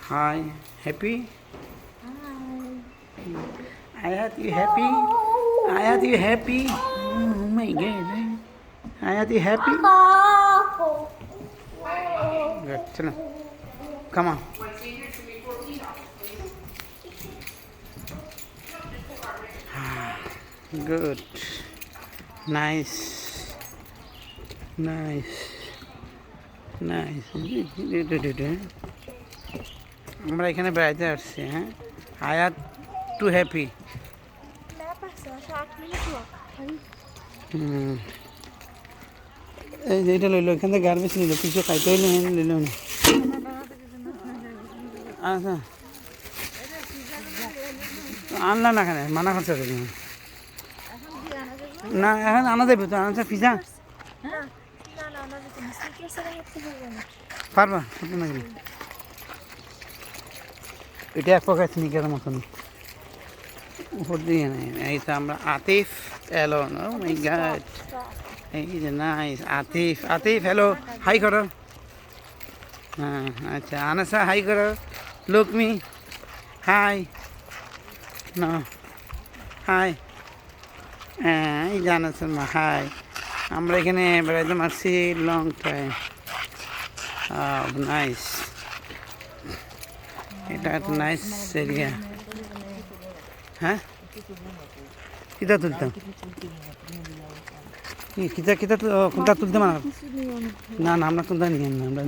Hi, happy? Hi. Ayat, you happy? Ayat, you happy? Oh my God. Ayat, you happy? Good. Chalo. Come on. Good. Nice. Nice. Nice. আমরা এখানে বেড়াইতে আসছি, হ্যাঁ? আয়াত two happy. এই যে এটা লইলো, এখান থেকে গার্বেজ নিল, কিছু খাইতে হইলে লইল না। আচ্ছা আনলা না, এখানে মানা করছে না, এখন আনা যাবে তো। আনছে পিজা পারবা নাকি? এটা এক প্রকার স্নিকের মতন উপর দিয়ে নেই। এই তো আমরা আতিফ এলো। ও মাই গড, এই যে nice. Atif, Atif hello, hi করো। হ্যাঁ আচ্ছা, আনাসা হাই করো। Look me, hi. না হাই। হ্যাঁ এই যে আনাসা মা, হাই। আমরা এখানে বেড়াইতে মারছি লং টাইম। নাইস, এটা একটা নাইস এরিয়া। হ্যাঁ কিতা তুলতাম? কিতা কিতা কোনটা তুলতে মানা? না না, আমরা কোনটা নিয়ে না আমরা।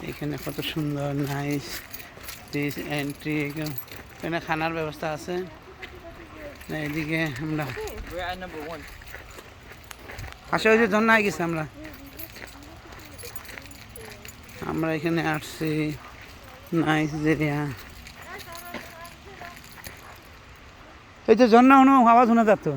এখানে কত সুন্দর নাইস দিস এন্ট্রি। এখানে খানার ব্যবস্থা আছে। এদিকে আমরা আসে ওই যে ঝর্ণা গেছি আমরা। আমরা এখানে আসছি নাইস এরিয়া। এই যে ঝর্ণা আওয়াজ শোনা যাচ্ছে।